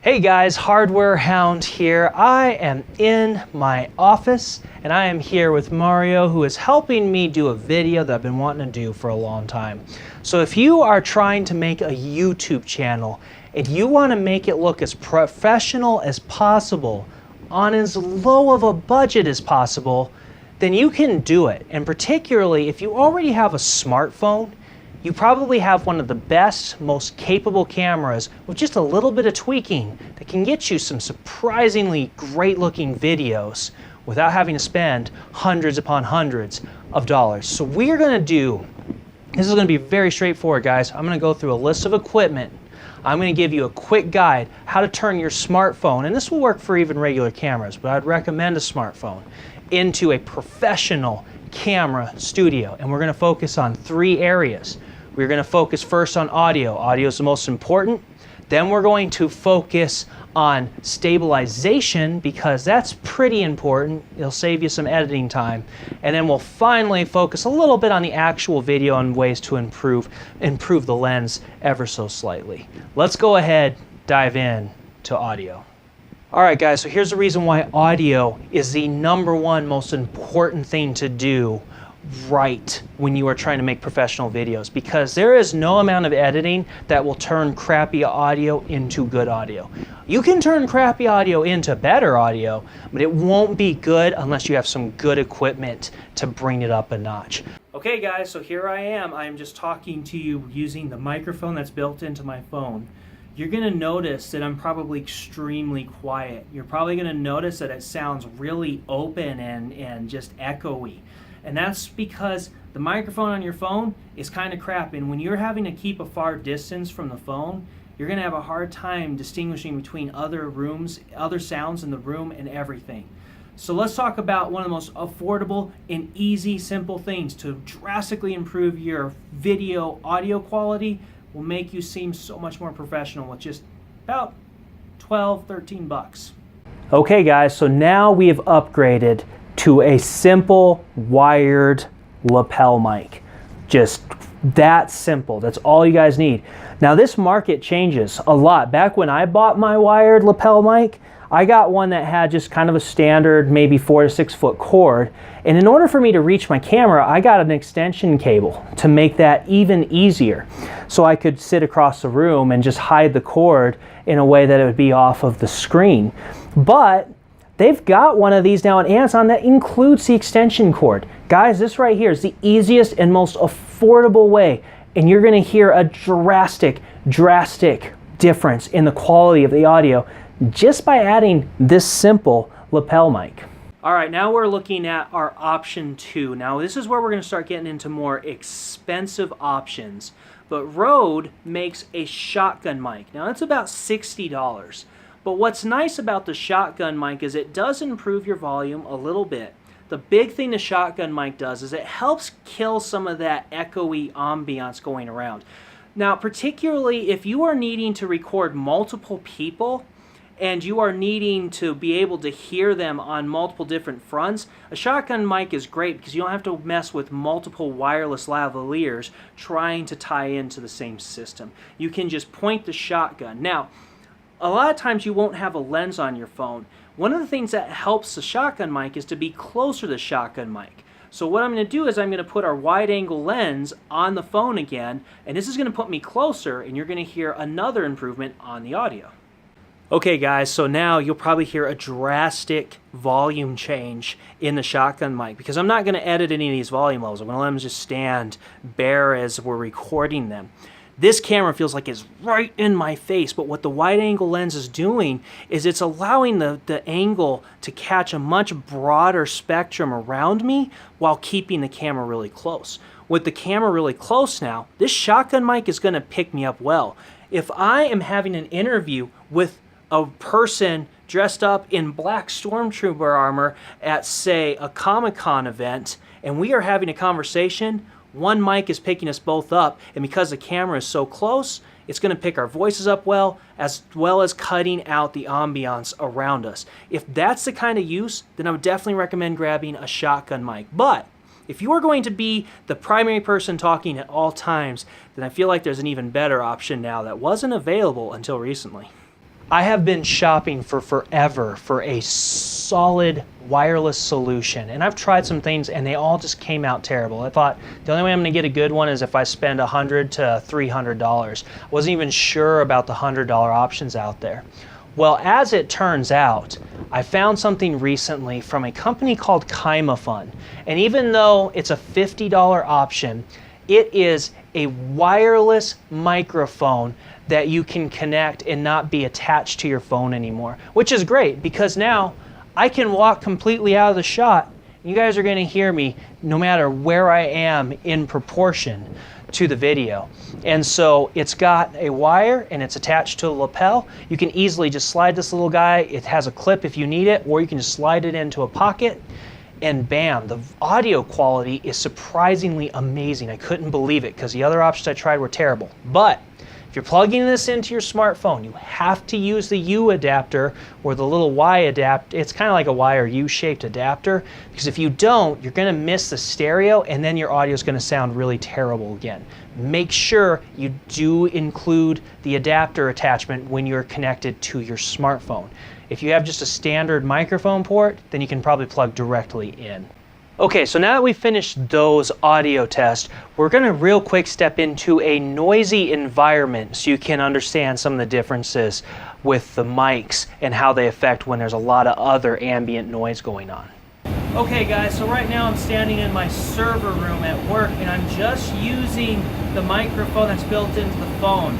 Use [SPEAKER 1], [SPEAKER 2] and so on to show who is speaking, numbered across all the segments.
[SPEAKER 1] Hey guys, Hardware Hound here. I am in my office and I am here with Mario, who is helping me do a video that I've been wanting to do for a long time. So if you are trying to make a YouTube channel and you want to make it look as professional as possible on as low of a budget as possible, then you can do it. And particularly if you already have a smartphone, you probably have one of the best, most capable cameras with just a little bit of tweaking that can get you some surprisingly great looking videos without having to spend hundreds upon hundreds of dollars. So this is going to be very straightforward, guys. I'm going to go through a list of equipment. I'm going to give you a quick guide how to turn your smartphone, and this will work for even regular cameras, but I'd recommend a smartphone, into a professional camera studio. And we're going to focus on three areas. We're going to focus first on audio. Audio is the most important. Then we're going to focus on stabilization because that's pretty important. It'll save you some editing time. And then we'll finally focus a little bit on the actual video and ways to improve the lens ever so slightly. Let's go ahead, dive in to audio. All right, guys, so here's the reason why audio is the #1 most important thing to do right when you are trying to make professional videos, because there is no amount of editing that will turn crappy audio into good audio. You can turn crappy audio into better audio, but it won't be good unless you have some good equipment to bring it up a notch. Okay guys, so here I am. I'm just talking to you using the microphone that's built into my phone. You're going to notice that I'm probably extremely quiet. You're probably going to notice that it sounds really open and just echoey. And that's because the microphone on your phone is kind of crap, and when you're having to keep a far distance from the phone, you're going to have a hard time distinguishing between other sounds in the room and everything. So let's talk about one of the most affordable and easy, simple things to drastically improve your video audio quality. Will make you seem so much more professional with just about 12, 13 bucks. Okay guys, so now we have upgraded to a simple wired lapel mic. Just that simple. That's all you guys need. Now this market changes a lot. Back when I bought my wired lapel mic, I got one that had just kind of a standard maybe 4 to 6 foot cord. And in order for me to reach my camera, I got an extension cable to make that even easier. So I could sit across the room and just hide the cord in a way that it would be off of the screen. But they've got one of these now on Amazon that includes the extension cord. Guys, this right here is the easiest and most affordable way, and you're gonna hear a drastic difference in the quality of the audio just by adding this simple lapel mic. All right, now we're looking at our option 2. Now this is where we're gonna start getting into more expensive options. But Rode makes a shotgun mic. Now that's about $60. But what's nice about the shotgun mic is it does improve your volume a little bit. The big thing the shotgun mic does is it helps kill some of that echoey ambiance going around. Now, particularly if you are needing to record multiple people and you are needing to be able to hear them on multiple different fronts, a shotgun mic is great because you don't have to mess with multiple wireless lavaliers trying to tie into the same system. You can just point the shotgun. Now, a lot of times you won't have a lens on your phone. One of the things that helps the shotgun mic is to be closer to the shotgun mic. So what I'm going to do is I'm going to put our wide angle lens on the phone again, and this is going to put me closer, and you're going to hear another improvement on the audio. Okay guys, so now you'll probably hear a drastic volume change in the shotgun mic because I'm not going to edit any of these volume levels. I'm going to let them just stand bare as we're recording them. This camera feels like it's right in my face, but what the wide angle lens is doing is it's allowing the angle to catch a much broader spectrum around me while keeping the camera really close. With the camera really close now, this shotgun mic is going to pick me up well. If I am having an interview with a person dressed up in black stormtrooper armor at, say, a Comic-Con event, and we are having a conversation, one mic is picking us both up, and because the camera is so close, it's going to pick our voices up well as cutting out the ambiance around us. If that's the kind of use, then I would definitely recommend grabbing a shotgun mic. But if you are going to be the primary person talking at all times, then I feel like there's an even better option now that wasn't available until recently. I have been shopping for forever for a solid wireless solution, and I've tried some things and they all just came out terrible. I thought the only way I'm going to get a good one is if I spend $100 to $300. I wasn't even sure about the $100 options out there. Well, as it turns out, I found something recently from a company called Kimafun, and even though it's a $50 option, it is a wireless microphone that you can connect and not be attached to your phone anymore, which is great because now I can walk completely out of the shot. You guys are going to hear me no matter where I am in proportion to the video. And so it's got a wire and it's attached to a lapel. You can easily just slide this little guy. It has a clip if you need it, or you can just slide it into a pocket and bam, the audio quality is surprisingly amazing. I couldn't believe it because the other options I tried were terrible. But if you're plugging this into your smartphone, you have to use the U adapter or the little Y adapter. It's kind of like a Y or U-shaped adapter, because if you don't, you're going to miss the stereo and then your audio is going to sound really terrible again. Make sure you do include the adapter attachment when you're connected to your smartphone. If you have just a standard microphone port, then you can probably plug directly in. Okay, so now that we've finished those audio tests, we're going to real quick step into a noisy environment so you can understand some of the differences with the mics and how they affect when there's a lot of other ambient noise going on. Okay guys, so right now I'm standing in my server room at work and I'm just using the microphone that's built into the phone.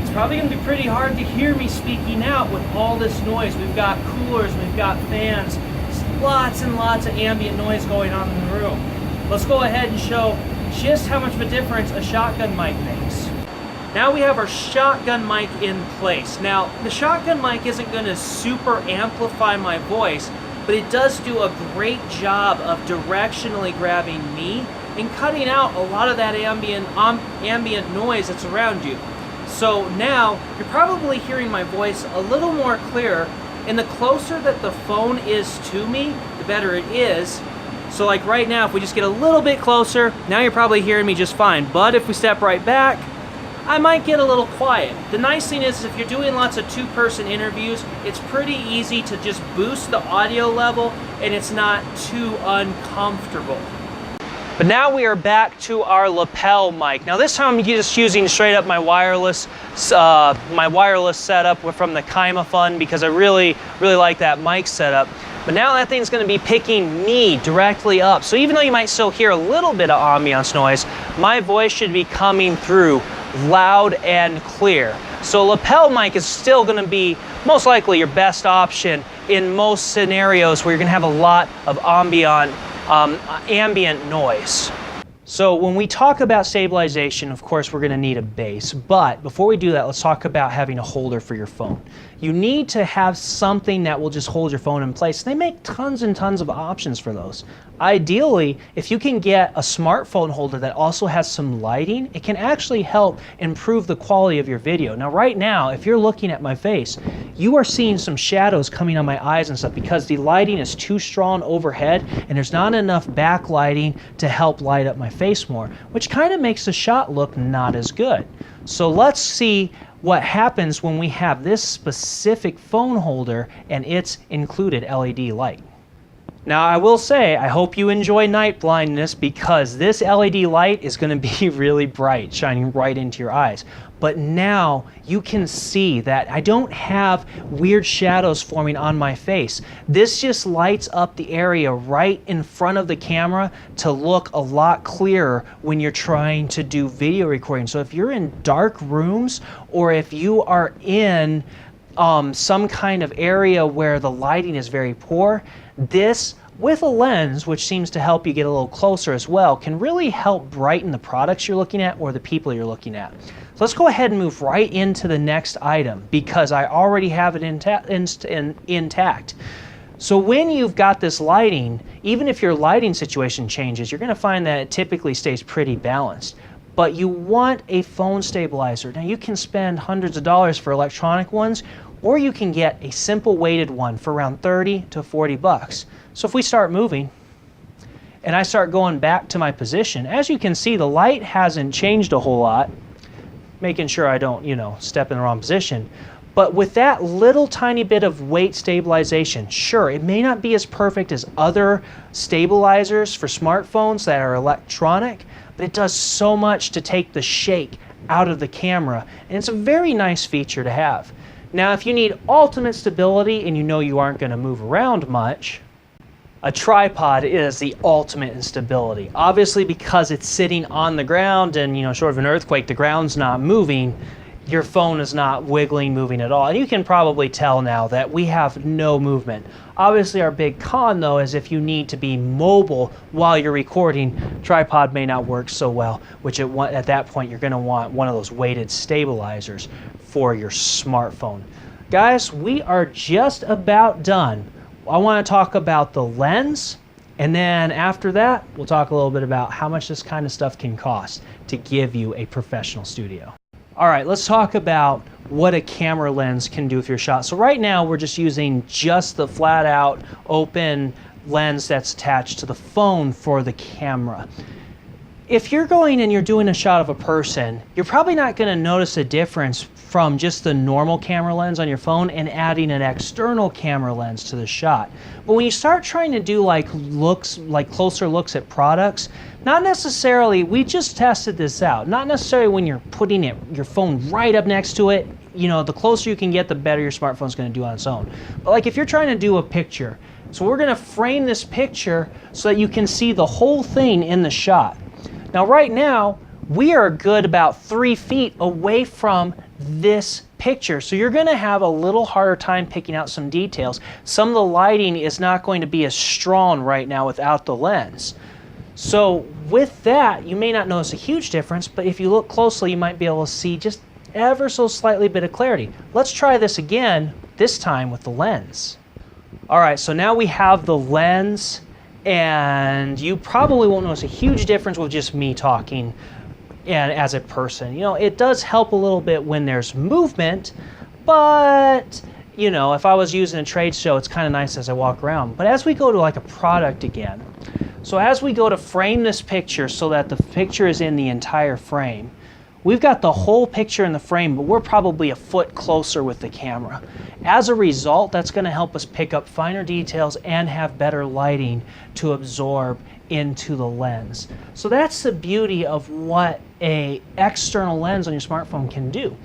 [SPEAKER 1] It's probably going to be pretty hard to hear me speaking out with all this noise. We've got coolers, we've got fans, lots and lots of ambient noise going on in the room. Let's go ahead and show just how much of a difference a shotgun mic makes. Now we have our shotgun mic in place. Now the shotgun mic isn't going to super amplify my voice, but it does do a great job of directionally grabbing me and cutting out a lot of that ambient noise that's around you. So now you're probably hearing my voice a little more clear, and the closer that the phone is to me, the better it is. So like right now, if we just get a little bit closer, now you're probably hearing me just fine. But if we step right back, I might get a little quiet. The nice thing is if you're doing lots of two-person interviews, it's pretty easy to just boost the audio level and it's not too uncomfortable. But now we are back to our lapel mic. Now this time I'm just using straight up my wireless setup from the Kimafun because I really like that mic setup. But now that thing's going to be picking me directly up. So even though you might still hear a little bit of ambiance noise, my voice should be coming through loud and clear. So lapel mic is still going to be most likely your best option in most scenarios where you're going to have a lot of ambient noise. So when we talk about stabilization, of course, we're going to need a base. But before we do that, let's talk about having a holder for your phone. You need to have something that will just hold your phone in place. They make tons and tons of options for those. Ideally, if you can get a smartphone holder that also has some lighting, it can actually help improve the quality of your video. Now, right now, if you're looking at my face, you are seeing some shadows coming on my eyes and stuff because the lighting is too strong overhead and there's not enough backlighting to help light up my face more, which kind of makes the shot look not as good. So let's see what happens when we have this specific phone holder and its included LED light. Now I will say, I hope you enjoy night blindness because this LED light is going to be really bright, shining right into your eyes. But now you can see that I don't have weird shadows forming on my face. This just lights up the area right in front of the camera to look a lot clearer when you're trying to do video recording. So if you're in dark rooms or if you are in some kind of area where the lighting is very poor, this with a lens, which seems to help you get a little closer as well, can really help brighten the products you're looking at or the people you're looking at. So let's go ahead and move right into the next item because I already have it intact. So when you've got this lighting, even if your lighting situation changes, you're going to find that it typically stays pretty balanced. But you want a phone stabilizer. Now you can spend hundreds of dollars for electronic ones, or you can get a simple weighted one for around 30 to 40 bucks. So if we start moving and I start going back to my position, as you can see, the light hasn't changed a whole lot, making sure I don't, step in the wrong position. But with that little tiny bit of weight stabilization, sure, it may not be as perfect as other stabilizers for smartphones that are electronic, but it does so much to take the shake out of the camera, and it's a very nice feature to have. Now, if you need ultimate stability and you know you aren't going to move around much, a tripod is the ultimate in stability. Obviously, because it's sitting on the ground and, short of an earthquake, the ground's not moving, your phone is not wiggling, moving at all. And you can probably tell now that we have no movement. Obviously, our big con, though, is if you need to be mobile while you're recording, tripod may not work so well, which at that point, you're going to want one of those weighted stabilizers for your smartphone. Guys, we are just about done. I want to talk about the lens, and then after that, we'll talk a little bit about how much this kind of stuff can cost to give you a professional studio. All right, let's talk about what a camera lens can do with your shot. So right now, we're just using just the flat out open lens that's attached to the phone for the camera. If you're going and you're doing a shot of a person, you're probably not going to notice a difference from just the normal camera lens on your phone and adding an external camera lens to the shot. But when you start trying to do like closer looks at products, not necessarily, we just tested this out, not necessarily when you're putting your phone right up next to it, the closer you can get, the better your smartphone's going to do on its own. But like if you're trying to do a picture, so we're going to frame this picture so that you can see the whole thing in the shot. Now right now, we are a good about 3 feet away from this picture, so you're going to have a little harder time picking out some details. Some of the lighting is not going to be as strong right now without the lens. So with that, you may not notice a huge difference, but if you look closely, you might be able to see just ever so slightly bit of clarity. Let's try this again, this time with the lens. All right, so now we have the lens, and you probably won't notice a huge difference with just me talking and as a person. It does help a little bit when there's movement, but if I was using a trade show, it's kind of nice as I walk around. But as we go to like a product again, so as we go to frame this picture so that the picture is in the entire frame, we've got the whole picture in the frame, but we're probably a foot closer with the camera. As a result, that's going to help us pick up finer details and have better lighting to absorb into the lens. So that's the beauty of what an external lens on your smartphone can do.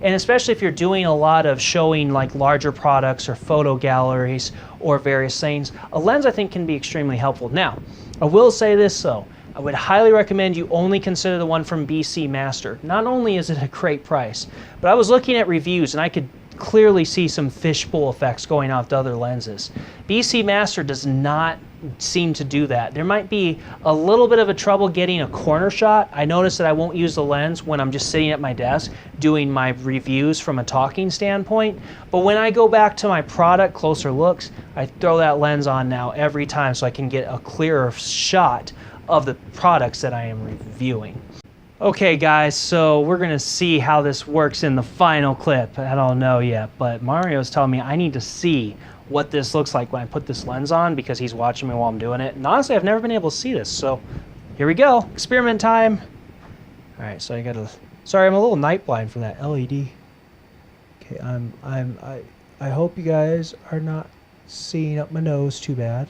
[SPEAKER 1] And especially if you're doing a lot of showing like larger products or photo galleries or various things, a lens I think can be extremely helpful. Now, I will say this though, I would highly recommend you only consider the one from BC Master. Not only is it a great price, but I was looking at reviews and I could clearly see some fishbowl effects going on with other lenses. BC Master does not seem to do that. There might be a little bit of a trouble getting a corner shot. I notice that I won't use the lens when I'm just sitting at my desk doing my reviews from a talking standpoint. But when I go back to my product closer looks, I throw that lens on now every time so I can get a clearer shot of the products that I am reviewing. Okay guys, so we're gonna see how this works in the final clip. I don't know yet, but Mario's telling me I need to see what this looks like when I put this lens on because he's watching me while I'm doing it. And honestly, I've never been able to see this, so here we go. Experiment time. All right, so sorry, I'm a little night blind from that LED. Okay, I hope you guys are not seeing up my nose too bad.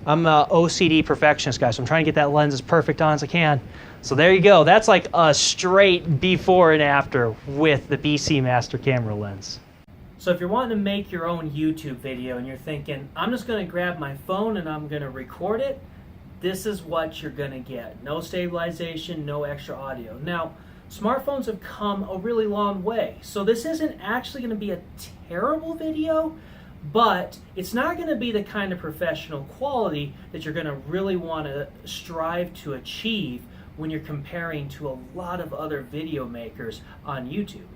[SPEAKER 1] I'm a OCD perfectionist, guys, so I'm trying to get that lens as perfect on as I can. So there you go. That's like a straight before and after with the BC Master camera lens. So if you're wanting to make your own YouTube video and you're thinking, I'm just going to grab my phone and I'm going to record it, this is what you're going to get. No stabilization, no extra audio. Now, smartphones have come a really long way. So this isn't actually going to be a terrible video, but it's not going to be the kind of professional quality that you're going to really want to strive to achieve when you're comparing to a lot of other video makers on YouTube.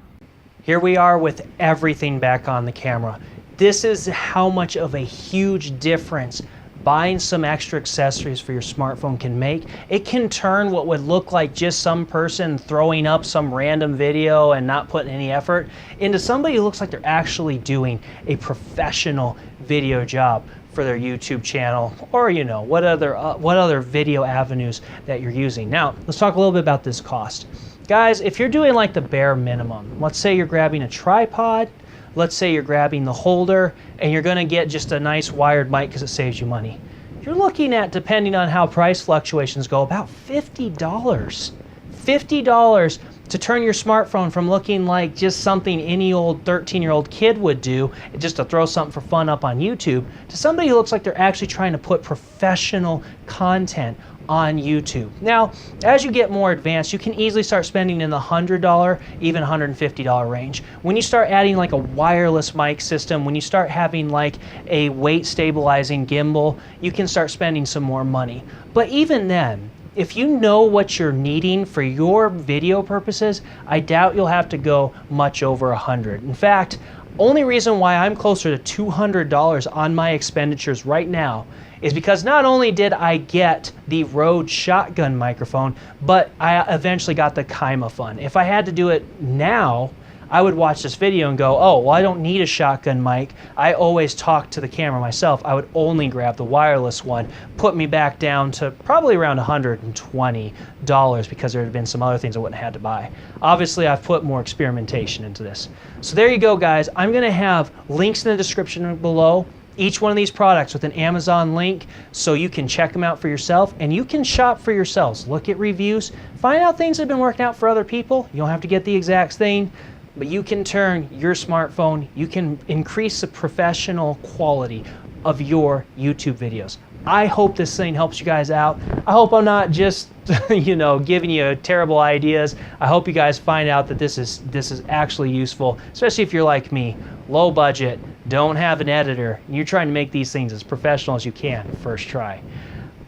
[SPEAKER 1] Here we are with everything back on the camera. This is how much of a huge difference buying some extra accessories for your smartphone can make. It can turn what would look like just some person throwing up some random video and not putting any effort into somebody who looks like they're actually doing a professional video job for their YouTube channel, or what other video avenues that you're using. Now, let's talk a little bit about this cost. Guys, if you're doing like the bare minimum, let's say you're grabbing a tripod, let's say you're grabbing the holder, and you're gonna get just a nice wired mic because it saves you money. You're looking at, depending on how price fluctuations go, about $50. $50 to turn your smartphone from looking like just something any old 13-year-old kid would do, just to throw something for fun up on YouTube, to somebody who looks like they're actually trying to put professional content on YouTube. Now, as you get more advanced, you can easily start spending in the $100, even $150 range. When you start adding like a wireless mic system, when you start having like a weight stabilizing gimbal, you can start spending some more money. But even then, if you know what you're needing for your video purposes, I doubt you'll have to go much over 100. In fact, only reason why I'm closer to $200 on my expenditures right now is because not only did I get the Rode shotgun microphone, but I eventually got the Kimafun. If I had to do it now, I would watch this video and go, oh, well, I don't need a shotgun mic. I always talk to the camera myself. I would only grab the wireless one, put me back down to probably around $120 because there had been some other things I wouldn't have had to buy. Obviously, I've put more experimentation into this. So there you go, guys. I'm going to have links in the description below. Each one of these products with an Amazon link so you can check them out for yourself and you can shop for yourselves. Look at reviews, find out things that have been working out for other people. You don't have to get the exact thing, but you can turn your smartphone, you can increase the professional quality of your YouTube videos. I hope this thing helps you guys out. I hope I'm not just giving you terrible ideas. I hope you guys find out that this is actually useful, especially if you're like me, low budget, don't have an editor, and you're trying to make these things as professional as you can first try.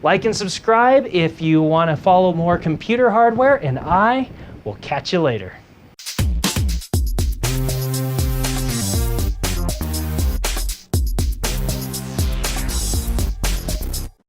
[SPEAKER 1] Like and subscribe if you want to follow more computer hardware, and I will catch you later.